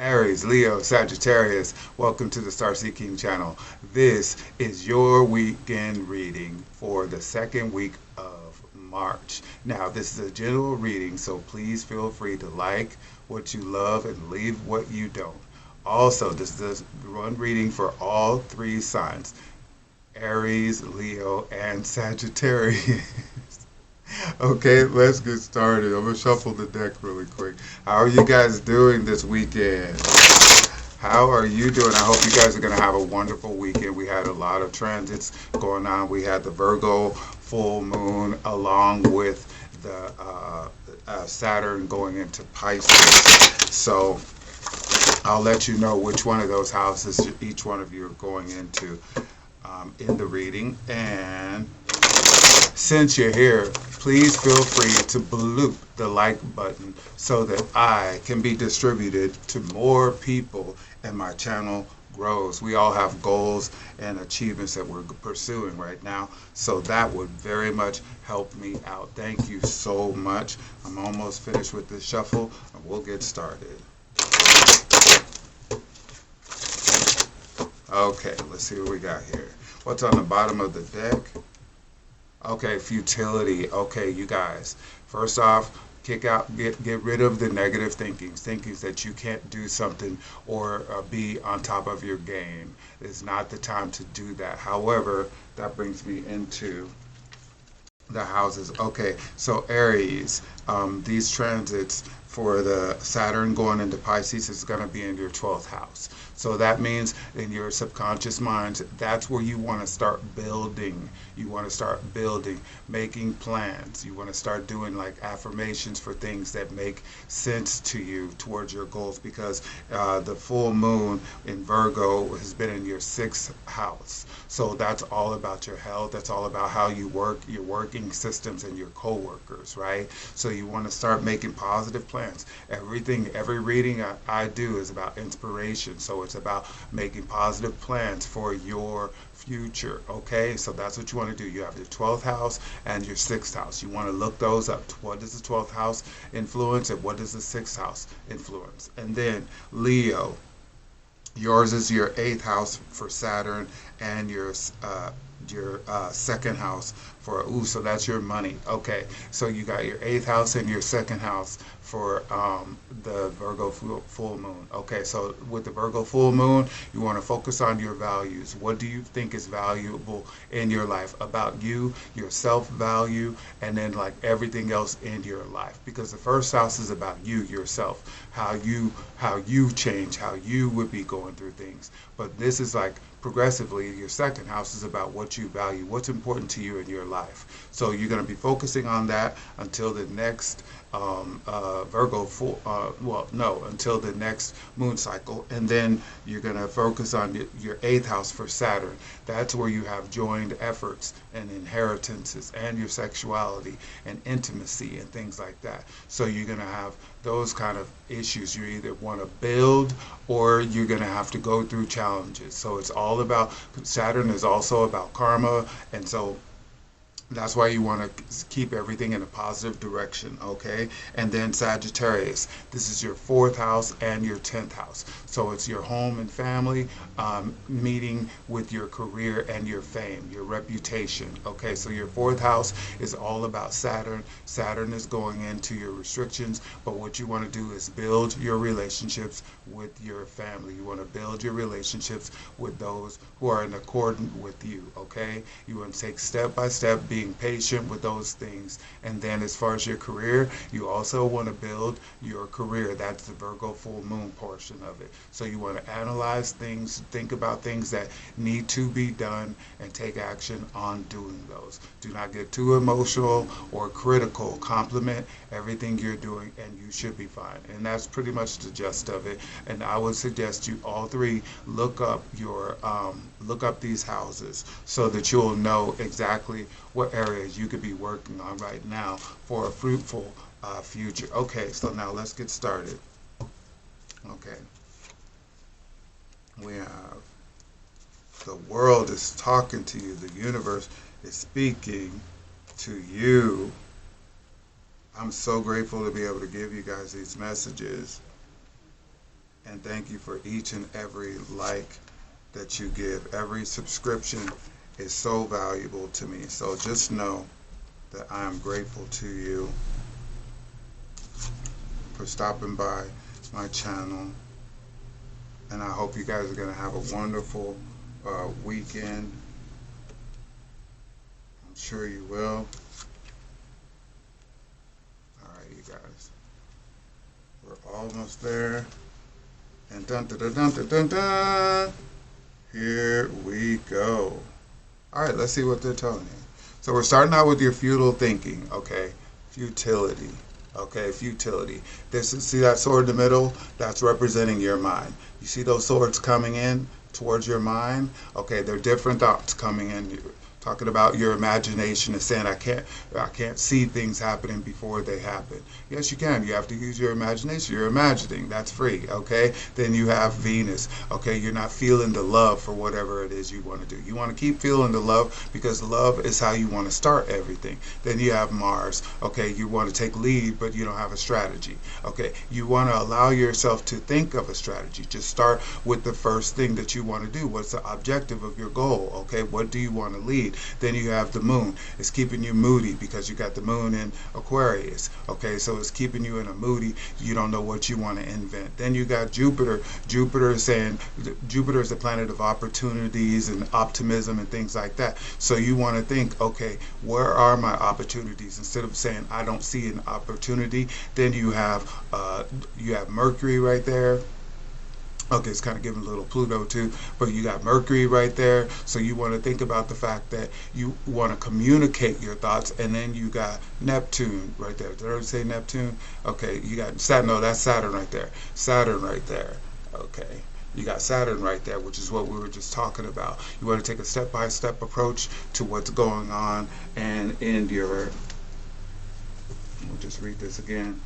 Aries, Leo, Sagittarius, welcome to the Star Seeking channel. This is your weekend reading for the second week of March. Now, this is a general reading, so please feel free to like what you love and leave what you don't. Also, this is one reading for all three signs, Aries, Leo, and Sagittarius. Okay, let's get started. I'm gonna shuffle the deck really quick. How are you guys doing this weekend? How are you doing? I hope you guys are gonna have a wonderful weekend. We had a lot of transits going on. We had the Virgo full moon along with the Saturn going into Pisces. So I'll let you know which one of those houses each one of you are going into in the reading. And since you're here, please feel free to bloop the like button so that I can be distributed to more people and my channel grows. We all have goals and achievements that we're pursuing right now, so that would very much help me out. Thank you so much. I'm almost finished with this shuffle and we'll get started. Okay, let's see what we got here. What's on the bottom of the deck? Okay, futility. Okay, you guys. First off, get rid of the negative thinkings that you can't do something or be on top of your game. It's not the time to do that. However, that brings me into the houses. Okay, so Aries, these transits for the Saturn going into Pisces is going to be in your 12th house. So that means in your subconscious mind, that's where you want to start building. You want to start building, making plans. You want to start doing like affirmations for things that make sense to you towards your goals, because the full moon in Virgo has been in your 6th house. So that's all about your health. That's all about how you work, your working systems and your co-workers, right? So you want to start making positive plans. Every reading I do is about inspiration. So it's about making positive plans for your future. Okay, so that's what you want to do. You have your 12th house and your 6th house. You want to look those up. What does the 12th house influence and what does the 6th house influence? And then Leo, yours is your 8th house for Saturn and your 2nd house for so that's your money. Okay, so you got your 8th house and your 2nd house for the Virgo full moon. Okay, so with the Virgo full moon, you want to focus on your values. What do you think is valuable in your life about you, your self-value, and then like everything else in your life? Because the first house is about you, yourself, how you change, how you would be going through things. But this is like progressively, your 2nd house is about what you value, what's important to you in your life. So you're going to be focusing on that until the next Virgo full, until the next moon cycle. And then you're going to focus on your 8th house for Saturn. That's where you have joined efforts and inheritances and your sexuality and intimacy and things like that. So you're going to have those kind of issues. You either want to build or you're going to have to go through challenges. So it's all about, Saturn is also about karma, and so that's why you want to keep everything in a positive direction, okay? And then Sagittarius, this is your 4th house and your 10th house. So it's your home and family, meeting with your career and your fame, your reputation, okay? So your 4th house is all about Saturn. Saturn is going into your restrictions, but what you want to do is build your relationships with your family. You want to build your relationships with those who are in accordance with you, okay? You want to take step by step, being patient with those things. And then as far as your career, you also want to build your career. That's the Virgo full moon portion of it. So you want to analyze things, think about things that need to be done, and take action on doing those. Do not get too emotional or critical. Compliment everything you're doing and you should be fine. And that's pretty much the gist of it. And I would suggest you all three look up these houses so that you'll know exactly what areas you could be working on right now for a fruitful future. Okay, so now let's get started. Okay, we have the world is talking to you. The universe is speaking to you. I'm so grateful to be able to give you guys these messages. And thank you for each and every like that you give. Every subscription is so valuable to me. So just know that I am grateful to you for stopping by my channel. And I hope you guys are going to have a wonderful weekend. I'm sure you will. All right, you guys. We're almost there. And dun dun dun dun dun dun dun. Here we go. All right, let's see what they're telling you. So we're starting out with your futile thinking, okay? Futility, okay? Futility. See that sword in the middle? That's representing your mind. You see those swords coming in towards your mind? Okay, they're different thoughts coming in. Talking about your imagination and saying I can't see things happening before they happen. Yes, you can. You have to use your imagination. You're imagining. That's free. Okay. Then you have Venus. Okay. You're not feeling the love for whatever it is you want to do. You want to keep feeling the love because love is how you want to start everything. Then you have Mars. Okay. You want to take lead, but you don't have a strategy. Okay. You want to allow yourself to think of a strategy. Just start with the first thing that you want to do. What's the objective of your goal? Okay. What do you want to lead? Then you have the moon. It's keeping you moody because you got the moon in Aquarius. Okay, so it's keeping you in a moody. You don't know what you want to invent. Then you got Jupiter. Jupiter is saying Jupiter is the planet of opportunities and optimism and things like that. So you want to think, okay, where are my opportunities? Instead of saying I don't see an opportunity, then you have Mercury right there. Okay, it's kind of giving a little Pluto too, but you got Mercury right there. So you want to think about the fact that you want to communicate your thoughts, and then you got Neptune right there. Did I already say Neptune? Okay, you got Saturn. No, that's Saturn right there. Saturn right there. Okay. You got Saturn right there, which is what we were just talking about. You want to take a step-by-step approach to what's going on, and in your, we'll just read this again,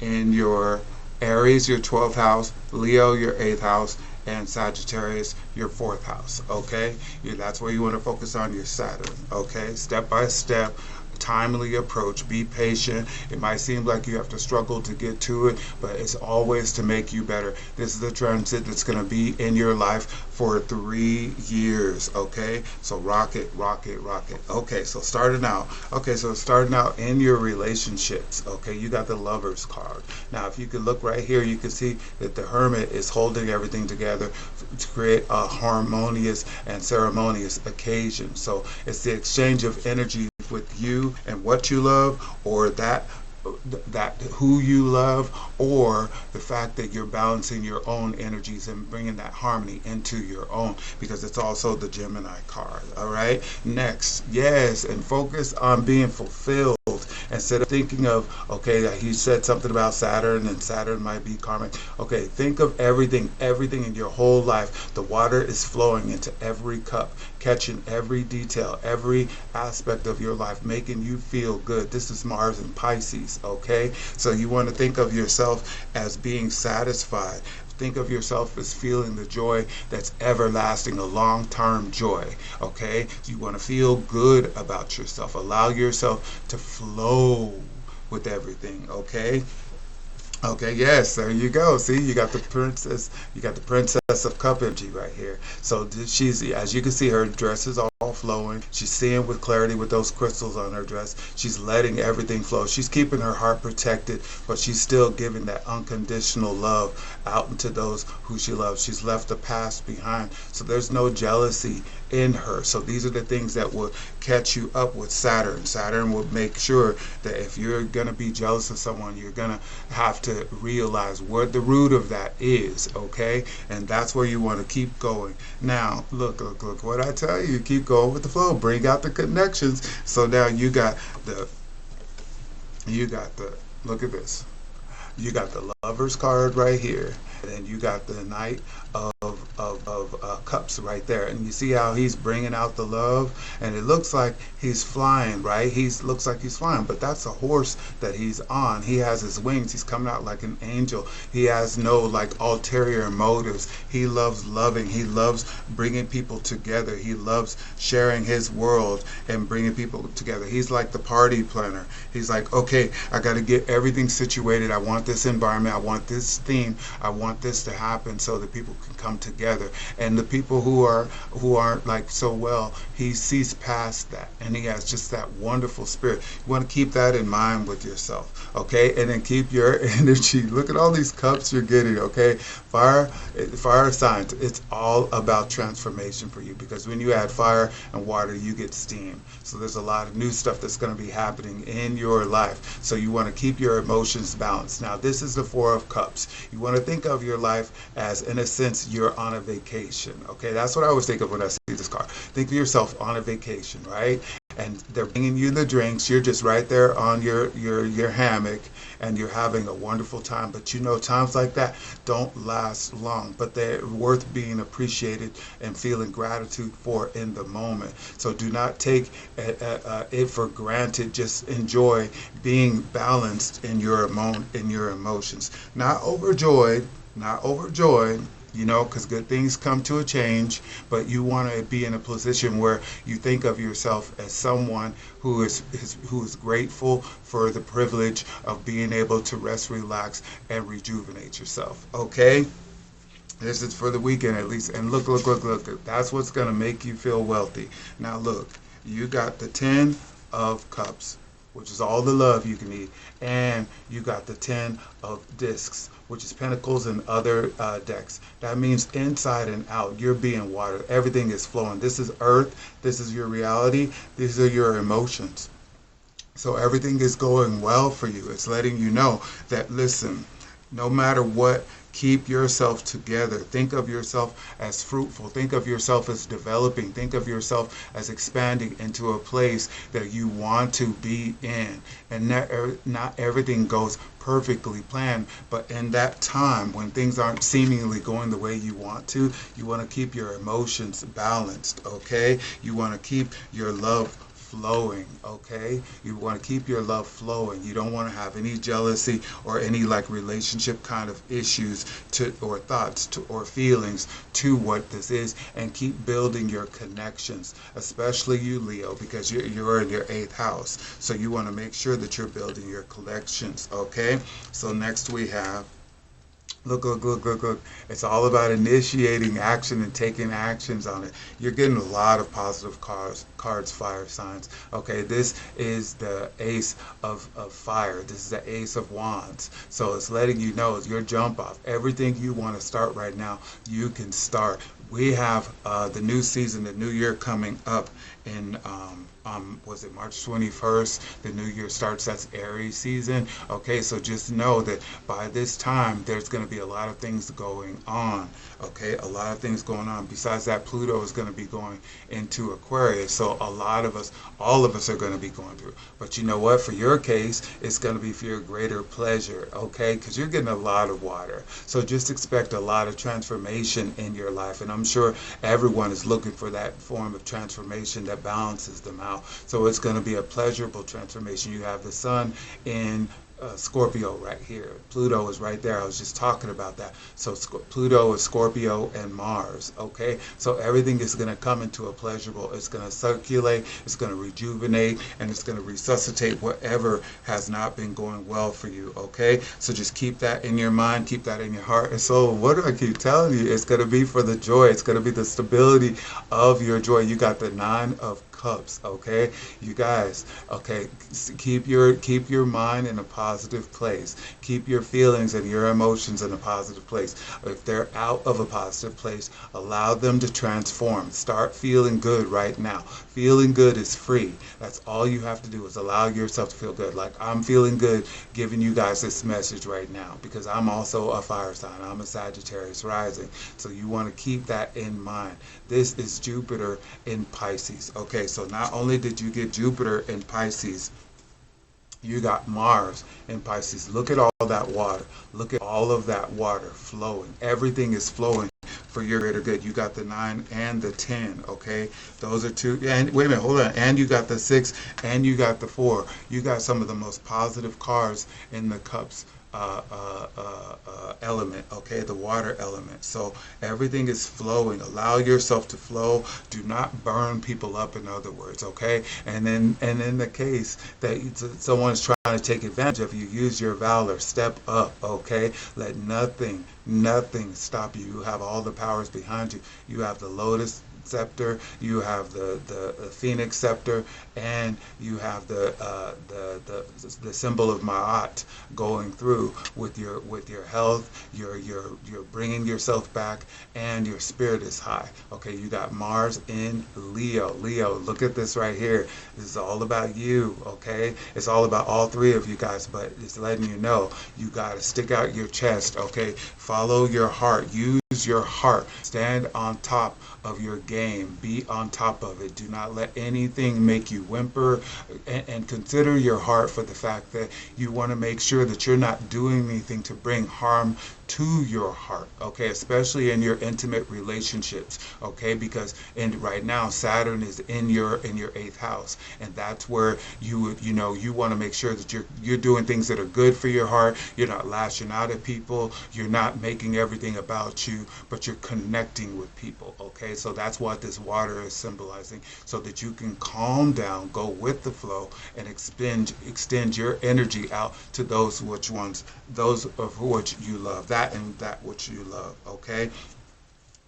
in your Aries, your 12th house, Leo, your 8th house, and Sagittarius, your 4th house, okay? That's where you want to focus on your Saturn, okay? Step by step, timely approach. Be patient. It might seem like you have to struggle to get to it, but it's always to make you better. This is the transit that's going to be in your life for 3 years, okay? So rock it, rock it, rock it. Okay, so starting out. Okay, so starting out in your relationships, okay? You got the Lover's card. Now, if you can look right here, you can see that the Hermit is holding everything together to create a harmonious and ceremonious occasion. So it's the exchange of energy with you and what you love, or that who you love, or the fact that you're balancing your own energies and bringing that harmony into your own, because it's also the Gemini card. All right, next, yes, and focus on being fulfilled instead of thinking of, okay, he said something about Saturn and Saturn might be karmic. Okay, think of everything in your whole life. The water is flowing into every cup, catching every detail, every aspect of your life, making you feel good. This is Mars and Pisces, okay? So you want to think of yourself as being satisfied. Think of yourself as feeling the joy that's everlasting, a long-term joy, okay? You want to feel good about yourself. Allow yourself to flow with everything, okay? Okay, yes, there you go. See, you got the princess of cup energy right here. So she's, as you can see, her dress is all flowing. She's seeing with clarity with those crystals on her dress. She's letting everything flow. She's keeping her heart protected, but she's still giving that unconditional love out into those who she loves. She's left the past behind, so there's no jealousy in her. So these are the things that will catch you up with Saturn. Saturn will make sure that if you're going to be jealous of someone, you're going to have to realize what the root of that is, okay? And that's where you want to keep going. Now, look what I tell you. Keep going with the flow. Bring out the connections. So now you got the, look at this. You got the Lover's card right here, and then you got the Knight of cups right there, and you see how he's bringing out the love, and it looks like he's flying, right? Looks like he's flying, but that's a horse that he's on. He has his wings. He's coming out like an angel. He has no like ulterior motives. He loves loving. He loves bringing people together. He loves sharing his world and bringing people together. He's like the party planner. He's like, okay, I got to get everything situated. I want this environment. I want this theme. I want this to happen so that people can come together. And the people who aren't like so well, he sees past that, and he has just that wonderful spirit. You want to keep that in mind with yourself, okay? And then keep your energy. Look at all these cups you're getting, okay? Fire signs. It's all about transformation for you, because when you add fire and water, you get steam. So there's a lot of new stuff that's going to be happening in your life. So you want to keep your emotions balanced. Now, this is the Four of Cups. You want to think of your life as, in a sense, you're on a vacation. Okay, that's what I always think of when I see this card. Think of yourself on a vacation, right? And they're bringing you the drinks. You're just right there on your hammock, and you're having a wonderful time. But you know, times like that don't last long, but they're worth being appreciated and feeling gratitude for in the moment. So do not take it for granted. Just enjoy being balanced in your emotions. Not overjoyed, you know, because good things come to a change, but you want to be in a position where you think of yourself as someone who is grateful for the privilege of being able to rest, relax, and rejuvenate yourself. Okay? This is for the weekend at least. And look. That's what's going to make you feel wealthy. Now look, you got the 10 of Cups, which is all the love you can need, and you got the 10 of Discs, which is Pentacles and other decks. That means inside and out, you're being watered. Everything is flowing. This is earth. This is your reality. These are your emotions. So everything is going well for you. It's letting you know that, listen, no matter what, keep yourself together. Think of yourself as fruitful. Think of yourself as developing. Think of yourself as expanding into a place that you want to be in. And not everything goes perfectly planned, but in that time when things aren't seemingly going the way you want to, you want to keep your emotions balanced, okay? You want to keep your love flowing, okay? You want to keep your love flowing. You don't want to have any jealousy or any like relationship kind of issues or thoughts or feelings to what this is, and keep building your connections, especially you, Leo, because you're in your 8th house. So you want to make sure that you're building your connections, okay? So next we have, look. It's all about initiating action and taking actions on it. You're getting a lot of positive cards, fire signs. Okay, this is the Ace of Fire. This is the Ace of Wands. So it's letting you know your jump off. Everything you want to start right now, you can start. We have the new season, the new year coming up in was it March 21st? The new year starts. That's Aries season. Okay, so just know that by this time there's going to be a lot of things going on. Okay, a lot of things going on. Besides that, Pluto is going to be going into Aquarius. So a lot of us, all of us are going to be going through. But you know what? For your case, it's going to be for your greater pleasure. Okay, because you're getting a lot of water. So just expect a lot of transformation in your life. And I'm sure everyone is looking for that form of transformation that balances them out. So it's going to be a pleasurable transformation. You have the sun in Scorpio right here. Pluto is right there. I was just talking about that. So Pluto is Scorpio and Mars. Okay, so everything is going to come into a pleasurable. It's going to circulate. It's going to rejuvenate, and it's going to resuscitate whatever has not been going well for you. Okay, so just keep that in your mind. Keep that in your heart and soul. What do I keep telling you? It's going to be for the joy. It's going to be the stability of your joy. You got the 9 of Cups. Okay, you guys. Okay, keep your mind in a positive place. Keep your feelings and your emotions in a positive place. If they're out of a positive place, allow them to transform. Start feeling good right now. Feeling good is free. That's all you have to do, is allow yourself to feel good. Like I'm feeling good giving you guys this message right now, because I'm also a fire sign. I'm a Sagittarius rising. So you want to keep that in mind. This is Jupiter in Pisces. Okay, so not only did you get Jupiter in Pisces, you got Mars in Pisces. Look at all that water. Look at all of that water flowing. Everything is flowing for your greater good. You got the 9 and the 10, okay? Those are two, and wait a minute, hold on, and you got the 6 and you got the 4. You got some of the most positive cards in the cups element, okay, the water element. So everything is flowing. Allow yourself to flow. Do not burn people up, in other words, okay? And in the case that someone's trying to take advantage of you, use your valor. Step up, okay? Let nothing stop you. You have all the powers behind you. You have the lotus scepter, you have the phoenix scepter, and you have the symbol of Ma'at going through with your health. You're bringing yourself back, and your spirit is high. Okay, you got Mars in Leo. Leo, look at this right here. This is all about you. Okay, it's all about all three of you guys, but it's letting you know you got to stick out your chest. Okay, follow your heart. Use your heart. Stand on top of your game. Be on top of it. Do not let anything make you whimper, and consider your heart for the fact that you want to make sure that you're not doing anything to bring harm to your heart, okay, especially in your intimate relationships, okay, because right now Saturn is in your 8th house, and that's where you want to make sure that you're doing things that are good for your heart. You're not lashing out at people. You're not making everything about you, but you're connecting with people, okay? So that's what this water is symbolizing, so that you can calm down, go with the flow, and extend your energy out to those of which you love. That which you love, okay?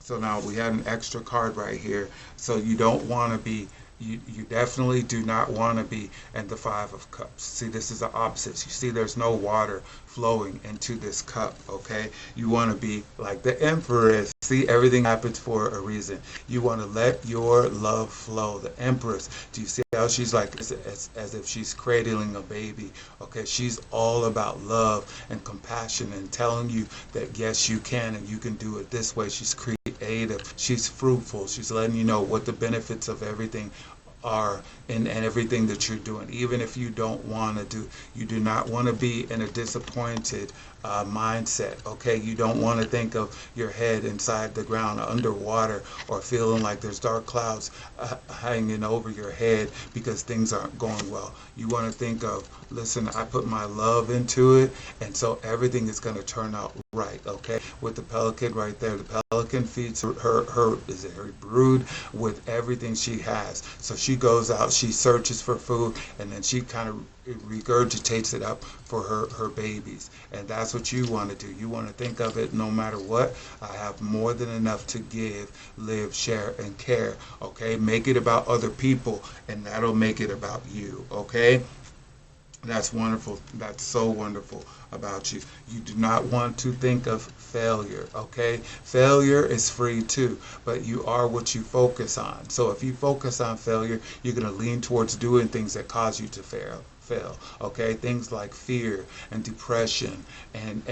So now we had an extra card right here. So you don't want to be, you definitely do not want to be in the 5 of Cups. See, this is the opposite. You see, there's no water flowing into this cup, okay? You want to be like the Empress. See, everything happens for a reason. You want to let your love flow. The Empress, do you see how she's like, as if she's cradling a baby, okay? She's all about love and compassion and telling you that yes, you can, and you can do it this way. She's creative. She's fruitful. She's letting you know what the benefits of everything are and everything that you're doing, even if you don't want to do. You do not want to be in a disappointed mindset, okay? You don't want to think of your head inside the ground, underwater, or feeling like there's dark clouds hanging over your head because things aren't going well. You want to think of, listen, I put my love into it, and so everything is going to turn out right, okay? With the pelican right there, the pelican feeds her brood with everything she has. So she goes out, she searches for food, and then she kind of regurgitates it up for her babies. And that's what you want to do. You want to think of it, no matter what, I have more than enough to give, live, share, and care, okay? Make it about other people, and that'll make it about you, okay? That's wonderful. That's so wonderful about you. You do not want to think of failure, okay? Failure is free too, but you are what you focus on. So if you focus on failure, you're going to lean towards doing things that cause you to fail, okay? Things like fear and depression and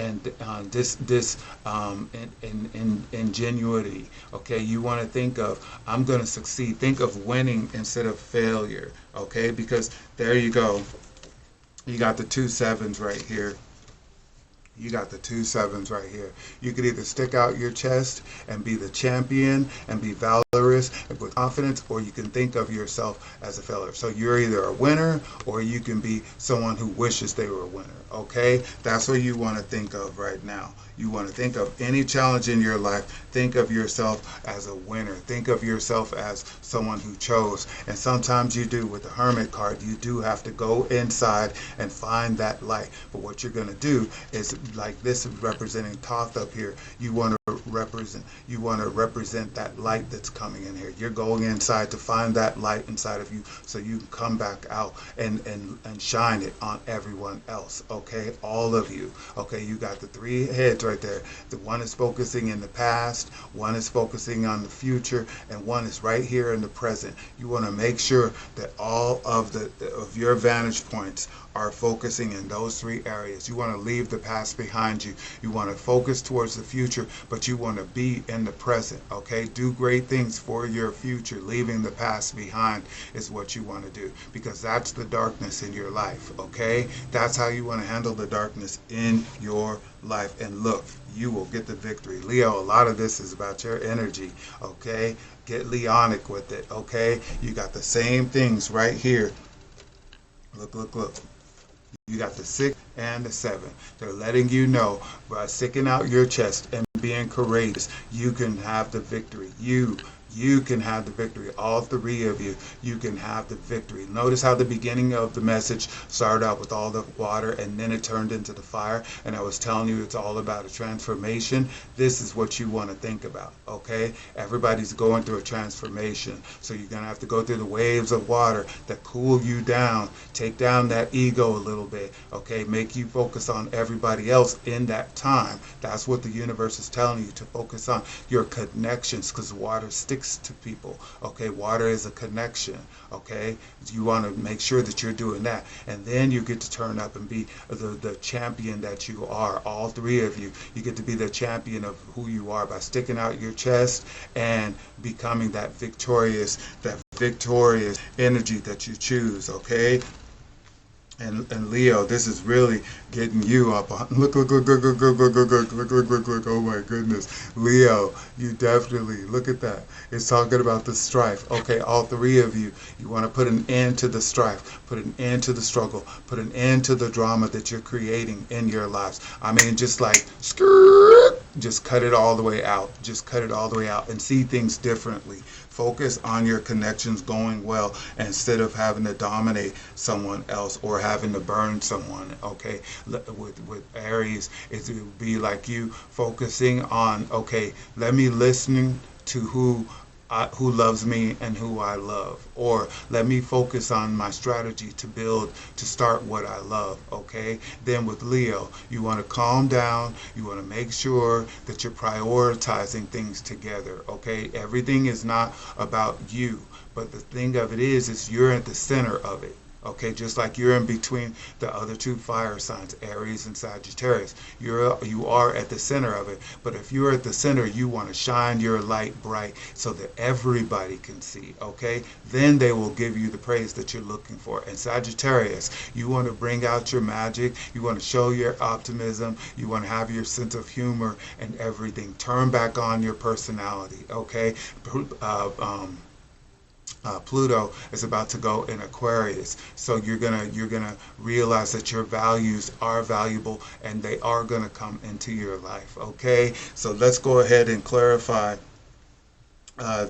ingenuity, okay? You want to think of, I'm going to succeed. Think of winning instead of failure, okay? Because there you go. You got the 2 7s right here. You got the 2 7s right here. You could either stick out your chest and be the champion and be valorous and with confidence, or you can think of yourself as a failure. So you're either a winner, or you can be someone who wishes they were a winner, okay? That's what you want to think of right now. You want to think of any challenge in your life. Think of yourself as a winner. Think of yourself as someone who chose. And sometimes you do. With the Hermit card, you do have to go inside and find that light. But what you're going to do is, like this is representing Thoth up here, you want to represent that light that's coming in here. You're going inside to find that light inside of you, so you can come back out and shine it on everyone else, okay? All of you, okay? You got the 3 heads right there. The one is focusing in the past, one is focusing on the future, and one is right here in the present. You want to make sure that all of your vantage points are focusing in those 3 areas. You want to leave the past behind you. You want to focus towards the future, but you want to be in the present, okay? Do great things for your future. Leaving the past behind is what you want to do, because that's the darkness in your life, okay? That's how you want to handle the darkness in your life. And look, you will get the victory. Leo, a lot of this is about your energy, okay? Get Leonic with it, okay? You got the same things right here. Look, look, look. You got the 6 and the 7. They're letting you know by sticking out your chest and being courageous, you can have the victory. You can have the victory. All 3 of you, you can have the victory. Notice how the beginning of the message started out with all the water and then it turned into the fire. And I was telling you it's all about a transformation. This is what you want to think about, okay? Everybody's going through a transformation. So you're going to have to go through the waves of water that cool you down, take down that ego a little bit, okay? Make you focus on everybody else in that time. That's what the universe is telling you, to focus on your connections, because water sticks to people, okay? Water is a connection, okay? You want to make sure that you're doing that, and then you get to turn up and be the champion that you are. All 3 of you, you get to be the champion of who you are by sticking out your chest and becoming that victorious energy that you choose, okay? And Leo, this is really getting you up on. Look, oh my goodness. Leo, you definitely, look at that. It's talking about the strife. Okay, all 3 of you, you want to put an end to the strife, put an end to the struggle, put an end to the drama that you're creating in your lives. I mean, just like, just cut it all the way out. Just cut it all the way out and see things differently. Focus on your connections going well instead of having to dominate someone else or having to burn someone, okay? With Aries, it would be like you focusing on, okay, let me listen to who loves me and who I love, or let me focus on my strategy to start what I love, okay? Then with Leo, you want to calm down, you want to make sure that you're prioritizing things together, okay? Everything is not about you, but the thing of it is you're at the center of it. Okay, just like you're in between the other 2 fire signs, Aries and Sagittarius. You are at the center of it. But if you're at the center, you want to shine your light bright so that everybody can see, okay? Then they will give you the praise that you're looking for. And Sagittarius, you want to bring out your magic. You want to show your optimism. You want to have your sense of humor and everything. Turn back on your personality, okay? Pluto is about to go in Aquarius, so you're gonna realize that your values are valuable and they are gonna come into your life. Okay, so let's go ahead and clarify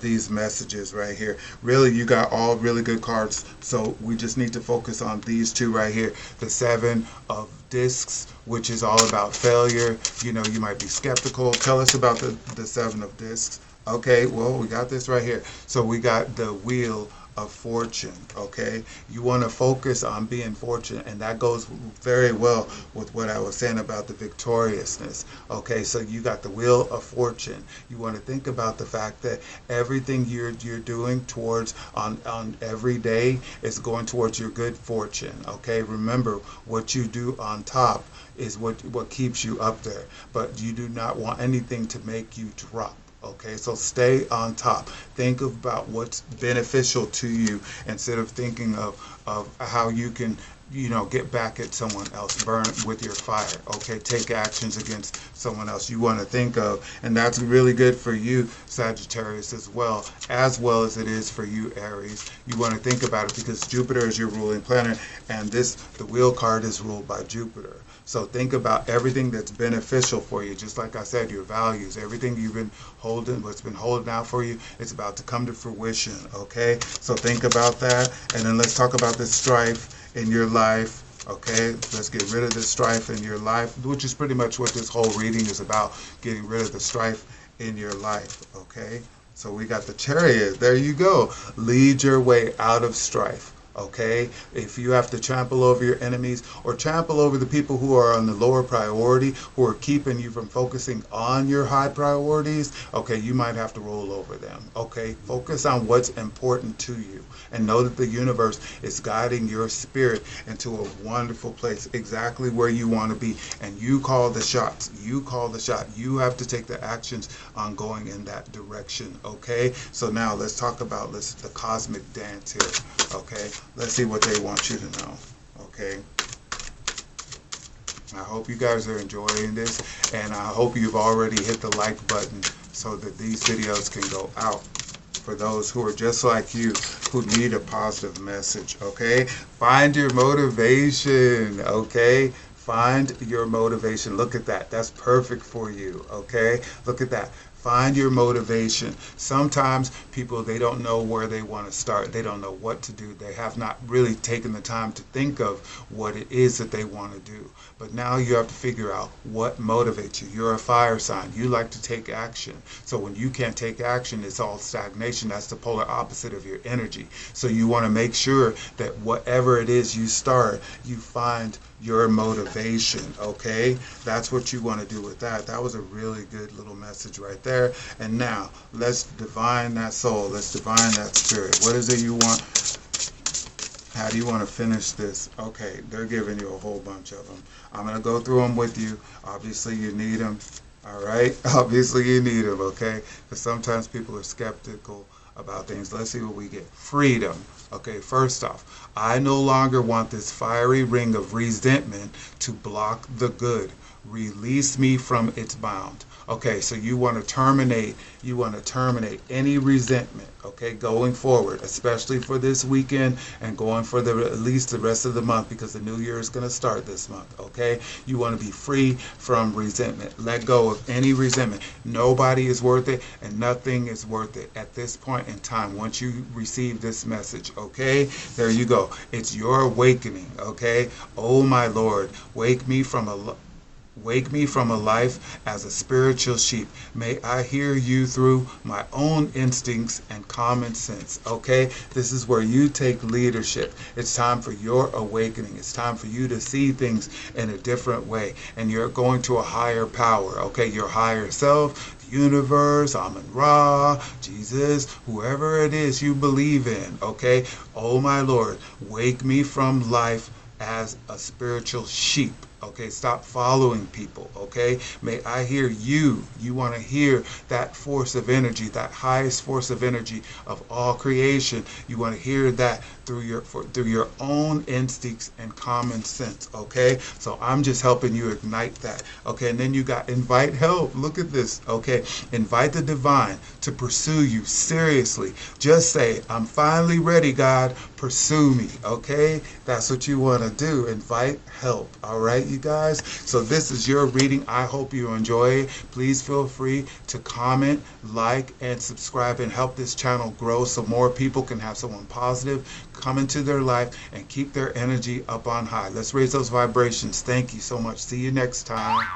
these messages right here. Really, you got all really good cards, so we just need to focus on these 2 right here. The 7 of discs, which is all about failure. You know, you might be skeptical. Tell us about the 7 of discs. Okay, well, we got this right here. So we got the Wheel of Fortune, okay? You want to focus on being fortunate, and that goes very well with what I was saying about the victoriousness, okay? So you got the Wheel of Fortune. You want to think about the fact that everything you're doing towards on every day is going towards your good fortune, okay? Remember, what you do on top is what keeps you up there, but you do not want anything to make you drop. Okay, so stay on top. Think about what's beneficial to you instead of thinking of how you can, get back at someone else, burn with your fire. Okay, take actions against someone else. You want to think of, and that's really good for you, Sagittarius, as well as it is for you, Aries. You want to think about it because Jupiter is your ruling planet, and the wheel card is ruled by Jupiter. So think about everything that's beneficial for you. Just like I said, your values, everything you've been holding, what's been holding out for you, it's about to come to fruition, okay? So think about that, and then let's talk about this strife in your life, okay? Let's get rid of the strife in your life, which is pretty much what this whole reading is about, getting rid of the strife in your life, okay? So we got the Chariot. There you go. Lead your way out of strife. Okay, if you have to trample over your enemies or trample over the people who are on the lower priority, who are keeping you from focusing on your high priorities, okay, you might have to roll over them. Okay, focus on what's important to you and know that the universe is guiding your spirit into a wonderful place, exactly where you want to be. And you call the shots. You call the shot. You have to take the actions on going in that direction. Okay, so now let's talk about the cosmic dance here. Okay, let's see what they want you to know. Okay, I hope you guys are enjoying this, and I hope you've already hit the like button so that these videos can go out for those who are just like you, who need a positive message. Okay, find your motivation. Okay, find your motivation. Look at that. That's perfect for you. Okay, look at that. Find your motivation. Sometimes people, they don't know where they want to start. They don't know what to do. They have not really taken the time to think of what it is that they want to do. But now you have to figure out what motivates you. You're a fire sign. You like to take action. So when you can't take action, it's all stagnation. That's the polar opposite of your energy. So you want to make sure that whatever it is you start, you find your motivation. Okay, that's what you want to do with that. That was a really good little message right there. And now let's divine that soul. Let's divine that spirit. What is it you want? How do you want to finish this? Okay, they're giving you a whole bunch of them. I'm going to go through them with you. Obviously you need them. All right, obviously you need them. Okay, because sometimes people are skeptical about things. Let's see what we get. Freedom. Okay, first off, I no longer want this fiery ring of resentment to block the good. Release me from its bound. Okay, so you want to terminate any resentment, okay, going forward, especially for this weekend and going for at least the rest of the month, because the new year is going to start this month. Okay, you want to be free from resentment. Let go of any resentment. Nobody is worth it, and nothing is worth it at this point in time. Once you receive this message, okay, there you go. It's your awakening. Okay, oh my Lord, wake me from a life as a spiritual sheep. May I hear you through my own instincts and common sense. Okay, this is where you take leadership. It's time for your awakening. It's time for you to see things in a different way, and you're going to a higher power. Okay, your higher self, the universe, Amun-Ra, Jesus, whoever it is you believe in. Okay, oh my Lord, wake me from life as a spiritual sheep. Okay, stop following people. Okay, may I hear you. You want to hear that force of energy, that highest force of energy of all creation. You want to hear that through your own instincts and common sense. Okay, so I'm just helping you ignite that. Okay, and then you got invite help. Look at this. Okay, invite the divine to pursue you seriously. Just say, I'm finally ready, God. Pursue me. Okay, that's what you want to do. Invite help. All right, you guys. So this is your reading. I hope you enjoy it. Please feel free to comment, like, and subscribe, and help this channel grow so more people can have someone positive come into their life and keep their energy up on high. Let's raise those vibrations. Thank you so much. See you next time.